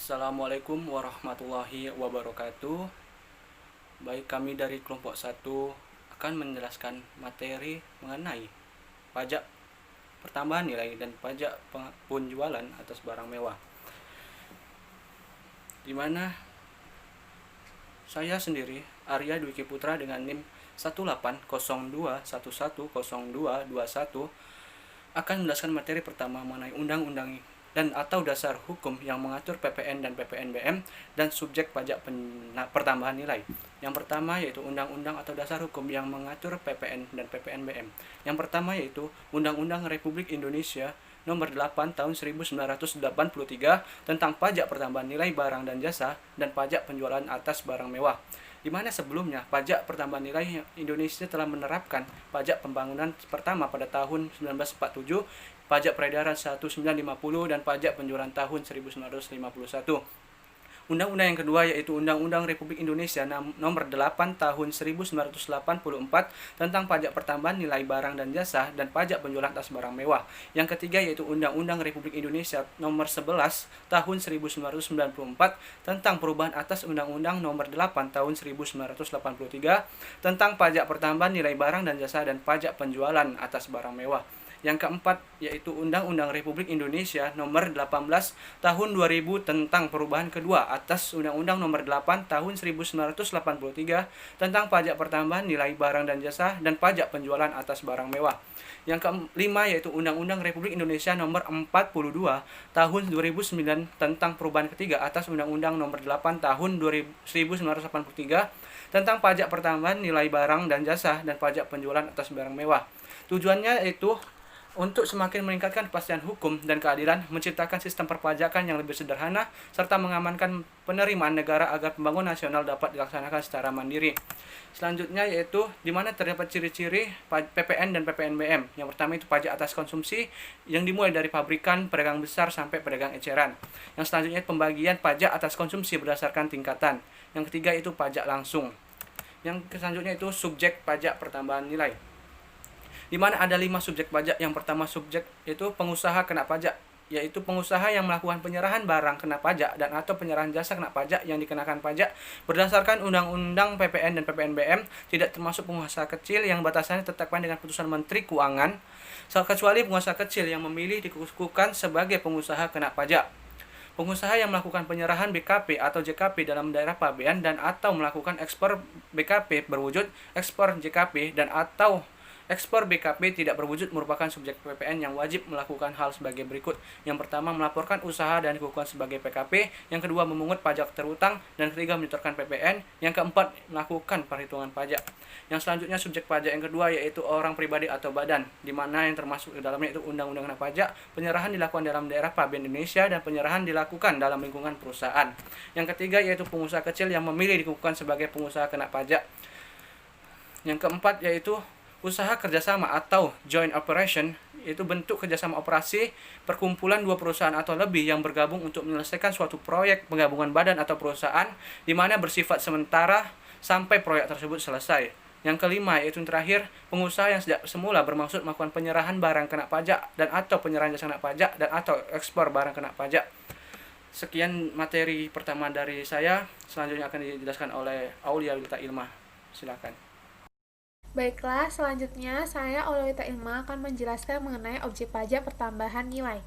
Assalamualaikum warahmatullahi wabarakatuh. Baik, kami dari kelompok 1 akan menjelaskan materi mengenai pajak pertambahan nilai dan pajak penjualan atas barang mewah. Di mana saya sendiri, Arya Dwiki Putra dengan NIM 18021102221 akan menjelaskan materi pertama mengenai undang-undang dan atau dasar hukum yang mengatur PPN dan PPNBM dan subjek pajak pertambahan nilai. Yang pertama yaitu undang-undang atau dasar hukum yang mengatur PPN dan PPNBM. Yang pertama yaitu Undang-Undang Republik Indonesia Nomor 8 Tahun 1983 tentang pajak pertambahan nilai barang dan jasa dan pajak penjualan atas barang mewah. Di mana sebelumnya pajak pertambahan nilai Indonesia telah menerapkan pajak pembangunan pertama pada tahun 1947, pajak peredaran 1950 dan pajak penjualan tahun 1951. Undang-undang yang kedua yaitu Undang-Undang Republik Indonesia Nomor 8 Tahun 1984 tentang pajak pertambahan nilai barang dan jasa dan pajak penjualan atas barang mewah. Yang ketiga yaitu Undang-Undang Republik Indonesia Nomor 11 Tahun 1994 tentang perubahan atas Undang-Undang Nomor 8 Tahun 1983 tentang pajak pertambahan nilai barang dan jasa dan pajak penjualan atas barang mewah. Yang keempat yaitu Undang-Undang Republik Indonesia Nomor 18 Tahun 2000 tentang perubahan kedua atas Undang-Undang Nomor 8 Tahun 1983 tentang pajak pertambahan nilai barang dan jasa dan pajak penjualan atas barang mewah. Yang kelima yaitu Undang-Undang Republik Indonesia Nomor 42 Tahun 2009 tentang perubahan ketiga atas Undang-Undang Nomor 8 Tahun 1983 tentang pajak pertambahan nilai barang dan jasa dan pajak penjualan atas barang mewah. Tujuannya yaitu untuk semakin meningkatkan kepastian hukum dan keadilan, menciptakan sistem perpajakan yang lebih sederhana, serta mengamankan penerimaan negara agar pembangunan nasional dapat dilaksanakan secara mandiri. Selanjutnya yaitu di mana terdapat ciri-ciri PPN dan PPNBM. Yang pertama itu pajak atas konsumsi yang dimulai dari pabrikan, pedagang besar sampai pedagang eceran. Yang selanjutnya pembagian pajak atas konsumsi berdasarkan tingkatan. Yang ketiga itu pajak langsung. Yang selanjutnya itu subjek pajak pertambahan nilai, di mana ada 5 subjek pajak. Yang pertama subjek itu pengusaha kena pajak, yaitu pengusaha yang melakukan penyerahan barang kena pajak dan atau penyerahan jasa kena pajak yang dikenakan pajak berdasarkan Undang-Undang PPN dan PPNBM, tidak termasuk pengusaha kecil yang batasannya ditetapkan dengan putusan Menteri Keuangan, kecuali pengusaha kecil yang memilih dikukuhkan sebagai pengusaha kena pajak. Pengusaha yang melakukan penyerahan BKP atau JKP dalam daerah pabean dan atau melakukan ekspor BKP berwujud ekspor JKP dan atau ekspor BKP tidak berwujud merupakan subjek PPN yang wajib melakukan hal sebagai berikut. Yang pertama, melaporkan usaha dan dikukuhkan sebagai PKP. Yang kedua, memungut pajak terutang. Dan ketiga, menyetorkan PPN. Yang keempat, melakukan perhitungan pajak. Yang selanjutnya, subjek pajak yang kedua yaitu orang pribadi atau badan, di mana yang termasuk di dalamnya itu undang-undang kena pajak. Penyerahan dilakukan dalam daerah pabean Indonesia dan penyerahan dilakukan dalam lingkungan perusahaan. Yang ketiga yaitu pengusaha kecil yang memilih dikukuhkan sebagai pengusaha kena pajak. Yang keempat yaitu usaha kerjasama atau joint operation, yaitu bentuk kerjasama operasi perkumpulan dua perusahaan atau lebih yang bergabung untuk menyelesaikan suatu proyek penggabungan badan atau perusahaan di mana bersifat sementara sampai proyek tersebut selesai. Yang kelima yaitu terakhir, pengusaha yang sejak semula bermaksud melakukan penyerahan barang kena pajak dan atau penyerahan jasa kena pajak dan atau ekspor barang kena pajak. Sekian materi pertama dari saya, selanjutnya akan dijelaskan oleh Aulia Wilta Ilma. Silakan. Baiklah, selanjutnya saya Olewita Ilma akan menjelaskan mengenai objek pajak pertambahan nilai.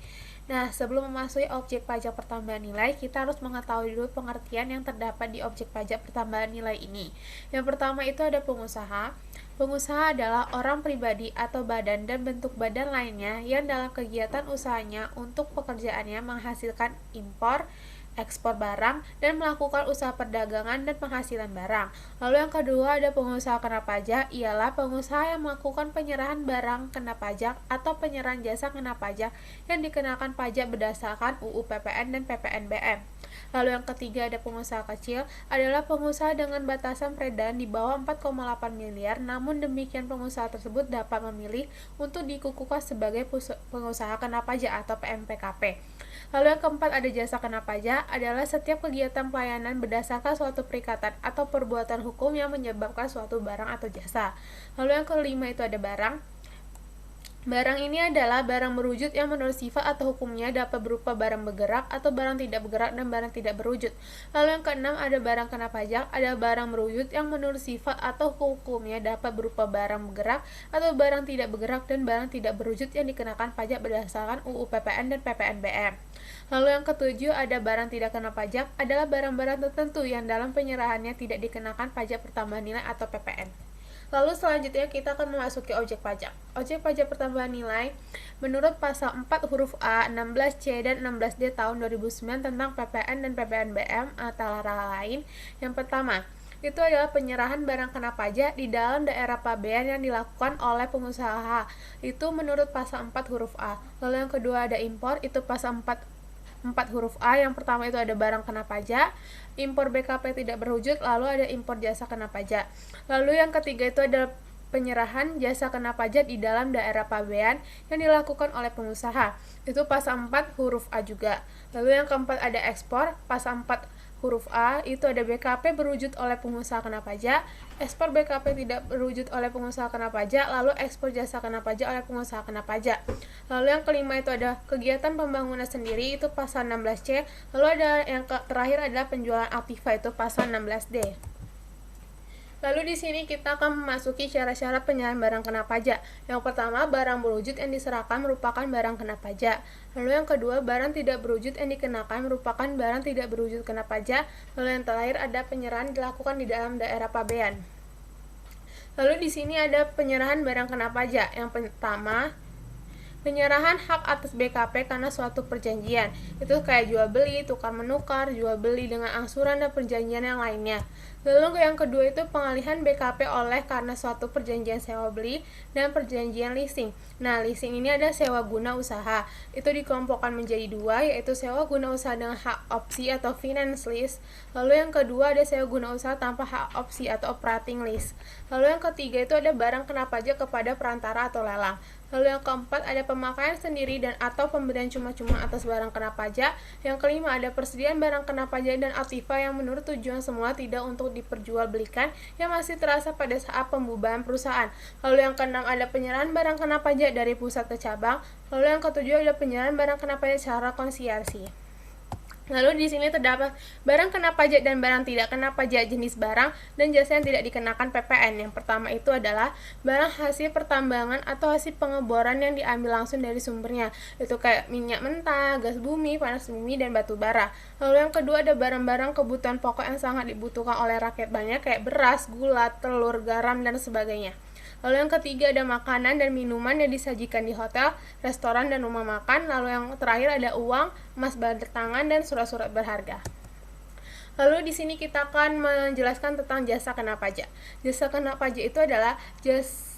Nah, sebelum memasuki objek pajak pertambahan nilai, kita harus mengetahui dulu pengertian yang terdapat di objek pajak pertambahan nilai ini. Yang pertama itu ada pengusaha. Pengusaha adalah orang pribadi atau badan dan bentuk badan lainnya yang dalam kegiatan usahanya untuk pekerjaannya menghasilkan impor, ekspor barang, dan melakukan usaha perdagangan dan penghasilan barang. Lalu yang kedua ada pengusaha kena pajak, ialah pengusaha yang melakukan penyerahan barang kena pajak atau penyerahan jasa kena pajak yang dikenakan pajak berdasarkan UU PPN dan PPNBM. Lalu yang ketiga ada pengusaha kecil, adalah pengusaha dengan batasan peredaran di bawah 4,8 miliar, namun demikian pengusaha tersebut dapat memilih untuk dikukuhkan sebagai pengusaha kena pajak atau PMPKP. Lalu yang keempat ada jasa kena pajak, adalah setiap kegiatan pelayanan berdasarkan suatu perikatan atau perbuatan hukum yang menyebabkan suatu barang atau jasa. Lalu yang kelima itu ada barang. Barang ini adalah barang berwujud yang menurut sifat atau hukumnya dapat berupa barang bergerak atau barang tidak bergerak dan barang tidak berwujud. Lalu yang keenam ada barang kena pajak, ada barang berwujud yang menurut sifat atau hukumnya dapat berupa barang bergerak atau barang tidak bergerak dan barang tidak berwujud yang dikenakan pajak berdasarkan UU PPN dan PPNBM. Lalu yang ketujuh ada barang tidak kena pajak, adalah barang-barang tertentu yang dalam penyerahannya tidak dikenakan pajak pertambahan nilai atau PPN. Lalu selanjutnya kita akan memasuki objek pajak. Objek pajak pertambahan nilai menurut pasal 4 huruf A, 16C dan 16D tahun 2009 tentang PPN dan PPNBM antara lain. Yang pertama, itu adalah penyerahan barang kena pajak di dalam daerah pabean yang dilakukan oleh pengusaha. Itu menurut pasal 4 huruf A. Lalu yang kedua ada impor, itu pasal 4 huruf A. Yang pertama itu ada barang kena pajak, impor BKP tidak berwujud, lalu ada impor jasa kena pajak. Lalu yang ketiga itu ada penyerahan jasa kena pajak di dalam daerah pabean yang dilakukan oleh pengusaha. Itu pasal 4 huruf A juga. Lalu yang keempat ada ekspor, pasal 4 huruf A, itu ada BKP berwujud oleh pengusaha kena pajak, ekspor BKP tidak berwujud oleh pengusaha kena pajak, lalu ekspor jasa kena pajak oleh pengusaha kena pajak. Lalu yang kelima itu ada kegiatan pembangunan sendiri, itu pasal 16C. Lalu ada yang terakhir adalah penjualan aktiva, itu pasal 16D. Lalu di sini kita akan memasuki syarat-syarat penyerahan barang kena pajak. Yang pertama, barang berwujud yang diserahkan merupakan barang kena pajak. Lalu yang kedua, barang tidak berwujud yang dikenakan merupakan barang tidak berwujud kena pajak. Lalu yang terakhir ada penyerahan dilakukan di dalam daerah pabean. Lalu di sini ada penyerahan barang kena pajak. Yang pertama, penyerahan hak atas BKP karena suatu perjanjian. Itu kayak jual beli, tukar menukar, jual beli dengan angsuran dan perjanjian yang lainnya. Lalu yang kedua itu pengalihan BKP oleh karena suatu perjanjian sewa beli dan perjanjian leasing. Nah, leasing ini ada sewa guna usaha. Itu dikelompokkan menjadi dua, yaitu sewa guna usaha dengan hak opsi atau finance lease. Lalu yang kedua ada sewa guna usaha tanpa hak opsi atau operating lease. Lalu yang ketiga itu ada barang kena pajak kepada perantara atau lelang. Lalu yang keempat ada pemakaian sendiri dan atau pemberian cuma-cuma atas barang kena pajak. Yang kelima ada persediaan barang kena pajak dan aktiva yang menurut tujuan semula tidak untuk diperjualbelikan yang masih terasa pada saat pembubaran perusahaan. Lalu yang keenam ada penyerahan barang kena pajak dari pusat ke cabang. Lalu yang ketujuh ada penyerahan barang kena pajak secara konsinyasi. Lalu di sini terdapat barang kena pajak dan barang tidak kena pajak, jenis barang dan jasa yang tidak dikenakan PPN. Yang pertama itu adalah barang hasil pertambangan atau hasil pengeboran yang diambil langsung dari sumbernya. Itu kayak minyak mentah, gas bumi, panas bumi, dan batu bara. Lalu yang kedua ada barang-barang kebutuhan pokok yang sangat dibutuhkan oleh rakyat banyak kayak beras, gula, telur, garam, dan sebagainya. Lalu yang ketiga ada makanan dan minuman yang disajikan di hotel, restoran, dan rumah makan. Lalu yang terakhir ada uang, emas batangan, dan surat-surat berharga. Lalu di sini kita akan menjelaskan tentang jasa kena pajak. Jasa kena pajak itu adalah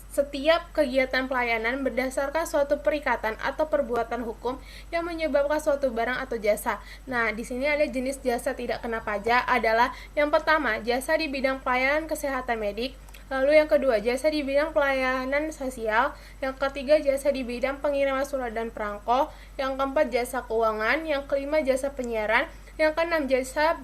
setiap kegiatan pelayanan berdasarkan suatu perikatan atau perbuatan hukum yang menyebabkan suatu barang atau jasa. Nah, di sini ada jenis jasa tidak kena pajak adalah yang pertama, jasa di bidang pelayanan kesehatan medik. Lalu yang kedua, jasa di bidang pelayanan sosial. Yang ketiga, jasa di bidang pengiriman surat dan perangko. Yang keempat, jasa keuangan. Yang kelima, jasa penyiaran. Yang keenam, jasa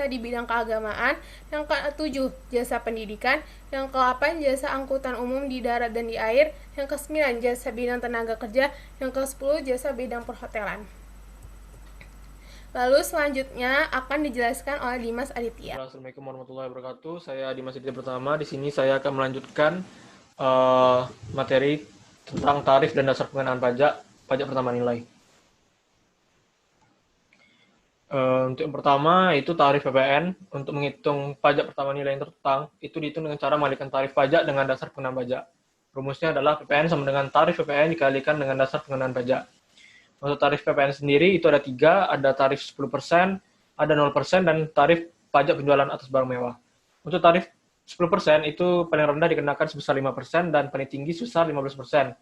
di bidang keagamaan. Yang ketujuh, jasa pendidikan. Yang kedelapan, jasa angkutan umum di darat dan di air. Yang kesembilan, jasa bidang tenaga kerja. Yang kesepuluh, jasa bidang perhotelan. Lalu selanjutnya akan dijelaskan oleh Dimas Aditya. Assalamualaikum warahmatullahi wabarakatuh. Saya Dimas Aditya pertama. Di sini saya akan melanjutkan materi tentang tarif dan dasar pengenaan pajak pertambahan nilai. Untuk yang pertama itu tarif PPN. Untuk menghitung pajak pertambahan nilai yang tertutang itu dihitung dengan cara mengalihkan tarif pajak dengan dasar pengenaan pajak. Rumusnya adalah PPN sama dengan tarif PPN dikalikan dengan dasar pengenaan pajak. Untuk tarif PPN sendiri itu ada 3, ada tarif 10%, ada 0%, dan tarif pajak penjualan atas barang mewah. Untuk tarif 10% itu paling rendah dikenakan sebesar 5% dan paling tinggi sebesar 15%.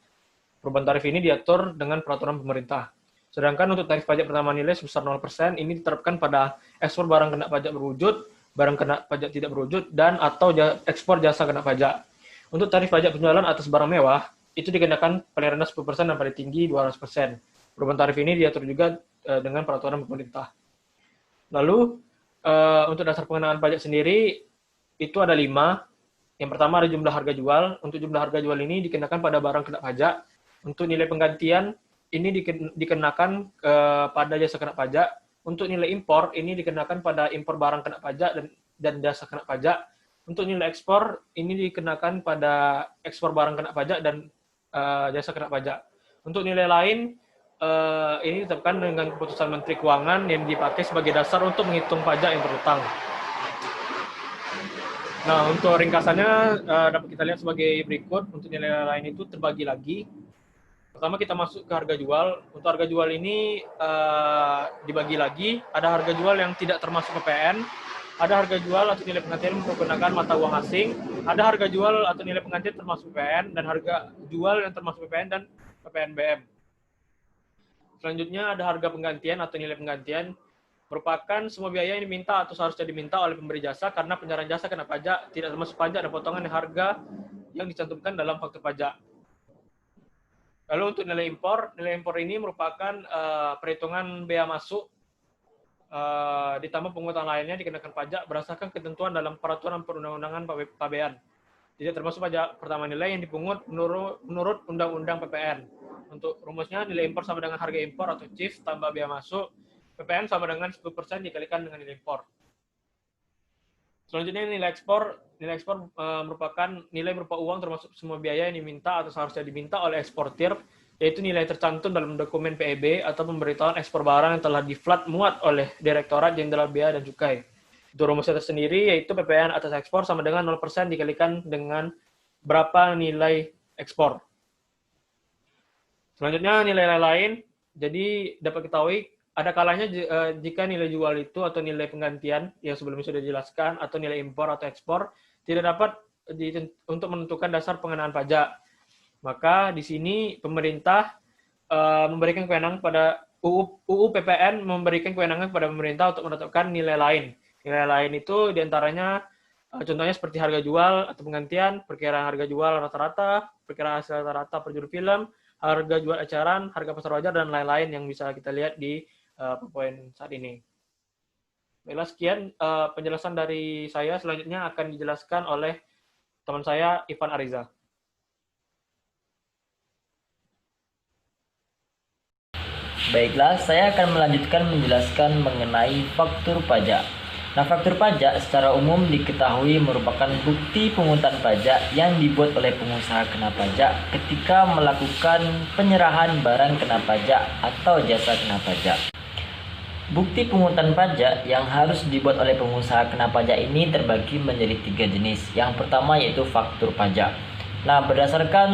Perubahan tarif ini diatur dengan peraturan pemerintah. Sedangkan untuk tarif pajak pertambahan nilai sebesar 0% ini diterapkan pada ekspor barang kena pajak berwujud, barang kena pajak tidak berwujud, dan atau ekspor jasa kena pajak. Untuk tarif pajak penjualan atas barang mewah itu dikenakan paling rendah 10% dan paling tinggi 200%. Perubahan tarif ini diatur juga dengan peraturan pemerintah. Lalu, untuk dasar pengenaan pajak sendiri, itu ada 5. Yang pertama ada jumlah harga jual. Untuk jumlah harga jual ini dikenakan pada barang kena pajak Untuk nilai penggantian ini dikenakan pada jasa kena pajak. Untuk nilai impor ini dikenakan pada impor barang kena pajak dan jasa kena pajak. Untuk nilai ekspor ini dikenakan pada ekspor barang kena pajak dan jasa kena pajak. Untuk nilai lain ini ditetapkan dengan keputusan Menteri Keuangan yang dipakai sebagai dasar untuk menghitung pajak yang berhutang. Nah, untuk ringkasannya dapat kita lihat sebagai berikut. Untuk nilai lain itu terbagi lagi. Pertama kita masuk ke harga jual. Untuk harga jual ini dibagi lagi. Ada harga jual yang tidak termasuk PPN. Ada harga jual atau nilai penggantian menggunakan mata uang asing. Ada harga jual atau nilai penggantian termasuk PPN dan harga jual yang termasuk PPN dan PPNBM. Selanjutnya ada harga penggantian atau nilai penggantian merupakan semua biaya yang diminta atau seharusnya diminta oleh pemberi jasa karena penyerahan jasa kena pajak tidak termasuk pajak dan potongan harga yang dicantumkan dalam faktur pajak. Lalu untuk nilai impor ini merupakan perhitungan bea masuk ditambah pungutan lainnya dikenakan pajak berdasarkan ketentuan dalam peraturan perundang-undangan pabean. Tidak termasuk pajak pertama nilai yang dipungut menurut Undang-Undang PPN. Untuk rumusnya nilai impor sama dengan harga impor atau CIF tambah bea masuk, PPN sama dengan 10% dikalikan dengan nilai impor. Selanjutnya nilai ekspor merupakan nilai berupa uang termasuk semua biaya yang diminta atau seharusnya diminta oleh eksportir, yaitu nilai tercantum dalam dokumen PEB atau pemberitahuan ekspor barang yang telah diflat muat oleh Direktorat Jenderal Bea dan Cukai. Itu rumusnya tersendiri, yaitu PPN atas ekspor sama dengan 0% dikalikan dengan berapa nilai ekspor. Selanjutnya nilai lain, jadi dapat ketahui ada kalanya jika nilai jual itu atau nilai penggantian yang sebelumnya sudah dijelaskan atau nilai impor atau ekspor tidak dapat untuk menentukan dasar pengenaan pajak. Maka di sini pemerintah memberikan kewenangan pada UU PPN memberikan kewenangan kepada pemerintah untuk menetapkan nilai lain. Nilai lain itu diantaranya contohnya seperti harga jual atau penggantian, perkiraan harga jual rata-rata, perkiraan hasil rata-rata per juru film, harga jual eceran, harga pasar wajar, dan lain-lain yang bisa kita lihat di poin saat ini. Baiklah, sekian penjelasan dari saya. Selanjutnya akan dijelaskan oleh teman saya, Ivan Ariza. Baiklah, saya akan melanjutkan menjelaskan mengenai faktur pajak. Nah, faktur pajak secara umum diketahui merupakan bukti pungutan pajak yang dibuat oleh pengusaha kena pajak ketika melakukan penyerahan barang kena pajak atau jasa kena pajak. Bukti pungutan pajak yang harus dibuat oleh pengusaha kena pajak ini terbagi menjadi 3 jenis. Yang pertama yaitu faktur pajak. Nah, berdasarkan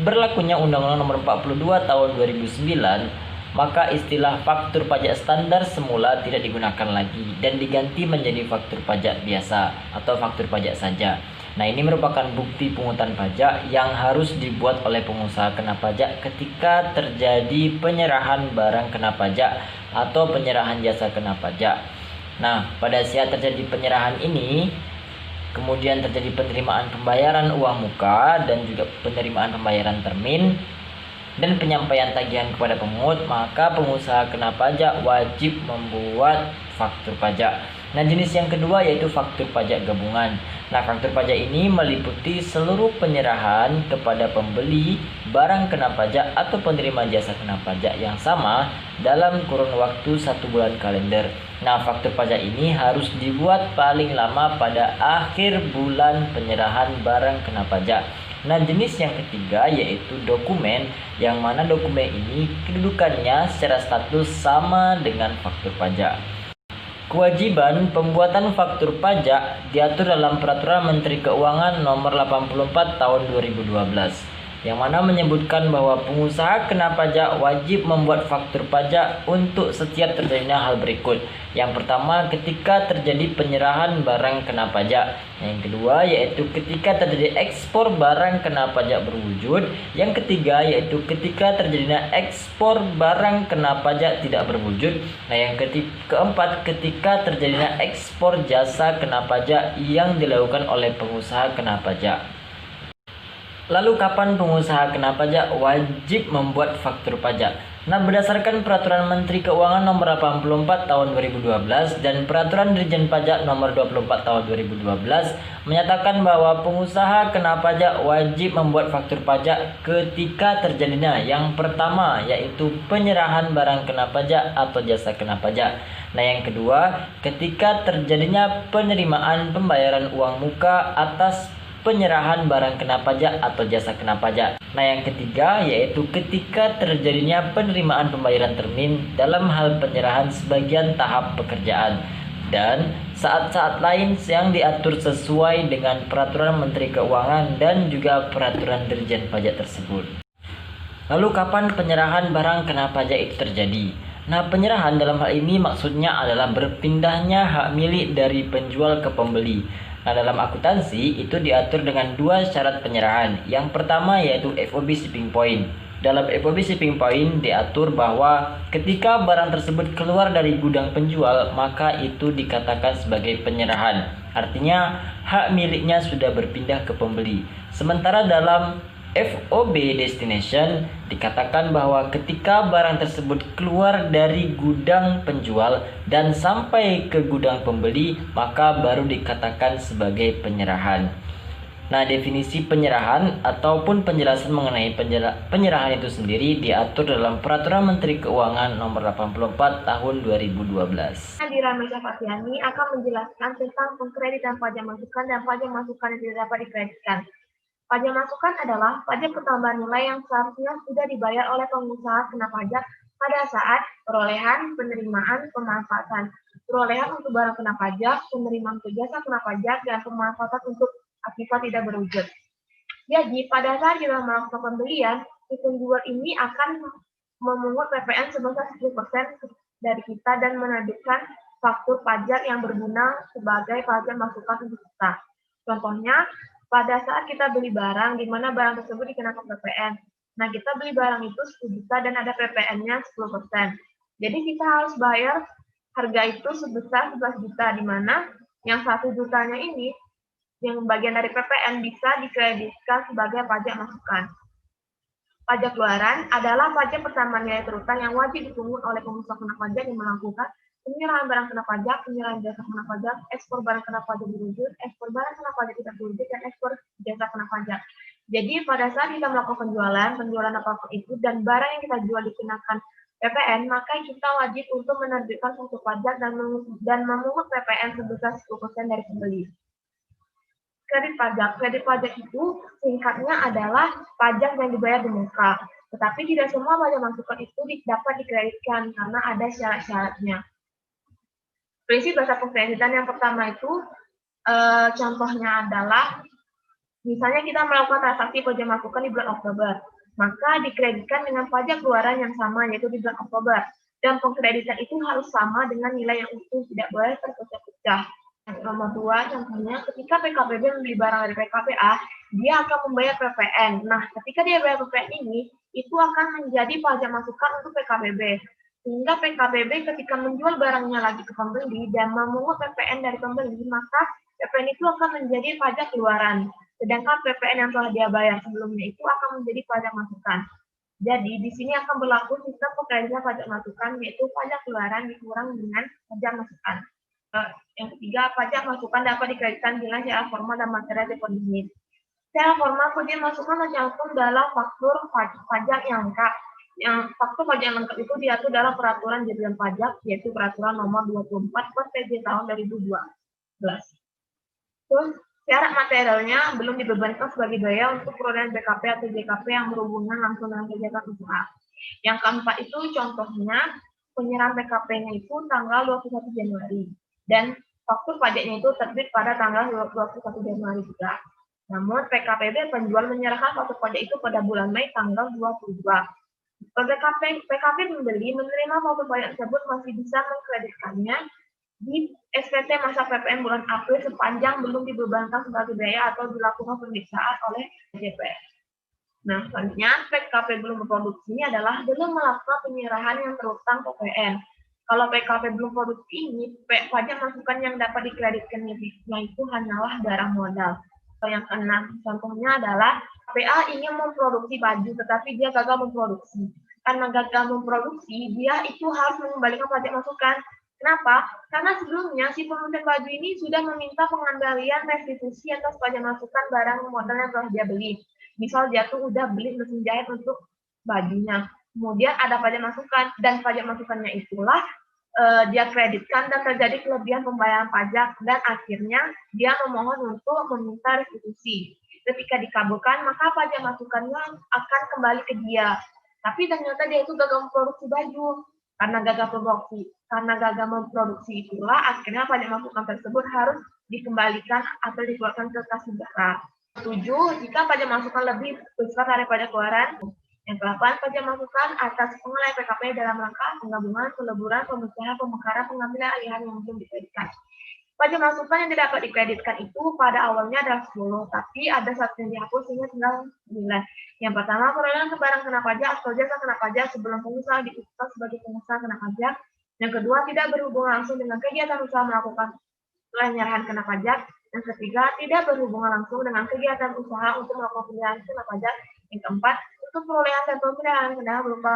berlakunya Undang-Undang Nomor 42 Tahun 2009, maka istilah faktur pajak standar semula tidak digunakan lagi dan diganti menjadi faktur pajak biasa atau faktur pajak saja. Nah, ini merupakan bukti pungutan pajak yang harus dibuat oleh pengusaha kena pajak ketika terjadi penyerahan barang kena pajak atau penyerahan jasa kena pajak. Nah, pada saat terjadi penyerahan ini, kemudian terjadi penerimaan pembayaran uang muka dan juga penerimaan pembayaran termin dan penyampaian tagihan kepada pemungut, maka pengusaha kena pajak wajib membuat faktur pajak. Nah, jenis yang kedua yaitu faktur pajak gabungan. Nah, faktur pajak ini meliputi seluruh penyerahan kepada pembeli barang kena pajak atau penerima jasa kena pajak yang sama dalam kurun waktu 1 bulan kalender. Nah, faktur pajak ini harus dibuat paling lama pada akhir bulan penyerahan barang kena pajak. Nah, jenis yang ketiga yaitu dokumen, yang mana dokumen ini kedudukannya secara status sama dengan faktur pajak. Kewajiban pembuatan faktur pajak diatur dalam Peraturan Menteri Keuangan Nomor 84 Tahun 2012, yang mana menyebutkan bahwa pengusaha kena pajak wajib membuat faktur pajak untuk setiap terjadinya hal berikut. Yang pertama, ketika terjadi penyerahan barang kena pajak. Yang kedua, yaitu ketika terjadi ekspor barang kena pajak berwujud. Yang ketiga, yaitu ketika terjadinya ekspor barang kena pajak tidak berwujud. Nah, yang keempat, ketika terjadinya ekspor jasa kena pajak yang dilakukan oleh pengusaha kena pajak. Lalu kapan pengusaha kena pajak wajib membuat faktur pajak? Nah, berdasarkan Peraturan Menteri Keuangan Nomor 84 Tahun 2012 dan Peraturan Dirjen Pajak Nomor 24 Tahun 2012 menyatakan bahwa pengusaha kena pajak wajib membuat faktur pajak ketika terjadinya yang pertama yaitu penyerahan barang kena pajak atau jasa kena pajak. Nah, yang kedua, ketika terjadinya penerimaan pembayaran uang muka atas penyerahan barang kena pajak atau jasa kena pajak. Nah, yang ketiga yaitu ketika terjadinya penerimaan pembayaran termin dalam hal penyerahan sebagian tahap pekerjaan dan saat-saat lain yang diatur sesuai dengan Peraturan Menteri Keuangan dan juga Peraturan Dirjen Pajak tersebut. Lalu kapan penyerahan barang kena pajak itu terjadi? Nah, penyerahan dalam hal ini maksudnya adalah berpindahnya hak milik dari penjual ke pembeli. Nah, dalam akuntansi itu diatur dengan dua syarat penyerahan. Yang pertama yaitu FOB shipping point. Dalam FOB shipping point diatur bahwa ketika barang tersebut keluar dari gudang penjual, maka itu dikatakan sebagai penyerahan. Artinya hak miliknya sudah berpindah ke pembeli. Sementara dalam FOB destination dikatakan bahwa ketika barang tersebut keluar dari gudang penjual dan sampai ke gudang pembeli, maka baru dikatakan sebagai penyerahan. Nah, definisi penyerahan ataupun penjelasan mengenai penyerahan itu sendiri diatur dalam Peraturan Menteri Keuangan Nomor 84 Tahun 2012. Dira Meja Fatiani akan menjelaskan tentang pengkreditan pajak masukan dan pajak masukan yang tidak dapat dikreditkan. Pajak masukan adalah pajak pertambahan nilai yang seharusnya sudah dibayar oleh pengusaha kena pajak pada saat perolehan, penerimaan, pemanfaatan. Perolehan untuk barang kena pajak, penerimaan untuk jasa kena pajak, dan pemanfaatan untuk aktiva tidak berwujud. Jadi, pada saat kita melakukan pembelian, si penjual ini akan memungut PPN sebesar 10% dari kita dan menerbitkan faktur pajak yang berguna sebagai pajak masukan untuk kita. Contohnya, pada saat kita beli barang, di mana barang tersebut dikenakan PPN. Nah, kita beli barang itu 10 juta dan ada PPN-nya 10%. Jadi, kita harus bayar harga itu sebesar 11 juta, di mana yang 1 jutanya ini, yang bagian dari PPN bisa dikreditkan sebagai pajak masukan. Pajak keluaran adalah pajak pertambahan nilai terutang yang wajib dipungut oleh pengusaha kena pajak yang melakukan penyerahan barang kena pajak, penyerahan jasa kena pajak, ekspor barang kena pajak berwujud, ekspor barang kena pajak tidak berwujud, dan ekspor jasa kena pajak. Jadi pada saat kita melakukan penjualan apapun itu, dan barang yang kita jual dikenakan PPN, maka kita wajib untuk menerbitkan faktur pajak dan memungut PPN sebesar 10% dari pembeli. Kredit pajak itu singkatnya adalah pajak yang dibayar di muka. Tetapi tidak semua pajak masukan itu dapat dikreditkan karena ada syarat-syaratnya. Prinsip dasar pengkreditan yang pertama itu contohnya adalah misalnya kita melakukan transaksi pajak masukan di bulan Oktober, maka dikreditkan dengan pajak keluaran yang sama yaitu di bulan Oktober, dan pengkreditan itu harus sama dengan nilai yang utuh, tidak boleh terpecah-pecah. Yang nomor 2 contohnya ketika PKPB membeli barang dari PKPA, dia akan membayar PPN. Nah, ketika dia bayar PPN ini, itu akan menjadi pajak masukan untuk PKPB. Sehingga PKPB ketika menjual barangnya lagi ke pembeli dan memungut PPN dari pembeli, maka PPN itu akan menjadi pajak keluaran. Sedangkan PPN yang telah dia bayar sebelumnya itu akan menjadi pajak masukan. Jadi, di sini akan berlaku sistem pengkreditan pajak masukan, yaitu pajak keluaran dikurang dengan pajak masukan. Yang ketiga, pajak masukan dapat dikreditkan bila secara formal dan material terpenuhi. Secara formal, pajak masukan tercantum dalam faktur pajak yang lengkap. Yang faktur pajak yang lengkap itu diatur dalam Peraturan Dirjen Pajak, yaitu Peraturan Nomor 24/PJ tahun 2012. Terus, syarat materialnya belum dibebankan sebagai biaya untuk perolehan BKP atau JKP yang berhubungan langsung dengan kegiatan usaha. Yang keempat itu contohnya penyerahan BKP-nya itu tanggal 21 Januari dan faktur pajaknya itu terbit pada tanggal 21 Januari juga. Namun PKPB penjual menyerahkan faktur pajak itu pada bulan Mei tanggal 22. PKP pembeli menerima faktur pajak tersebut masih bisa mengkreditkannya di SPT masa PPN bulan April sepanjang belum dibebankan sebagai biaya atau dilakukan pemeriksaan oleh DPR. Nah, selanjutnya PKP belum berproduksi adalah belum melakukan penyerahan yang terutang PPN. Kalau PKP belum produksi ini, pajak masukan yang dapat dikreditkan itu hanyalah barang modal. Yang keenam, contohnya adalah PA ingin memproduksi baju, tetapi dia gagal memproduksi. karena gagal memproduksi, dia itu harus mengembalikan pajak masukan. Kenapa? Karena sebelumnya si produsen baju ini sudah meminta pengembalian restitusi atas pajak masukan barang modal yang telah dia beli. Misal dia tuh udah beli mesin jahit untuk bajunya, kemudian ada pajak masukan, dan pajak masukannya itulah dia kreditkan dan terjadi kelebihan pembayaran pajak, dan akhirnya dia memohon untuk meminta restitusi. Ketika dikabulkan, maka pajak masukannya akan kembali ke dia. Tapi ternyata dia itu gagal memproduksi baju. Karena gagal memproduksi itulah akhirnya pajak masukan tersebut harus dikembalikan atau dikeluarkan ke kas negara. 7. Jika pajak masukan lebih besar daripada keluaran. Yang ke-8, pajak masukan atas penilaian PKP dalam rangka penggabungan, peleburan, pemecahan, pemekaran, pengambilan alihan yang mungkin dikreditkan. Pajak masukan yang tidak dapat dikreditkan itu pada awalnya adalah 10, tapi ada satu yang dihapus sehingga tinggal 9. Yang pertama, perolehan barang kena pajak atau jasa kena pajak sebelum pengusaha ditetapkan sebagai pengusaha kena pajak. Yang kedua, tidak berhubungan langsung dengan kegiatan usaha melakukan penyerahan kena pajak. Yang ketiga, tidak berhubungan langsung dengan kegiatan usaha untuk melakukan penyerahan kena pajak. Yang keempat, untuk perolehan dan pemeliharaan kendaraan berupa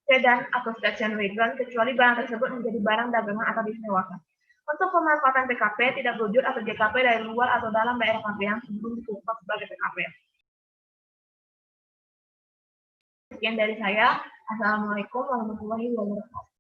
sedan atau station wagon, kecuali barang tersebut menjadi barang dagangan atau disewakan. Untuk pemanfaatan PKP tidak berwujud atau JKP dari luar atau dalam daerah KP yang sebelum ditetapkan sebagai PKP. Sekian dari saya. Assalamualaikum warahmatullahi wabarakatuh.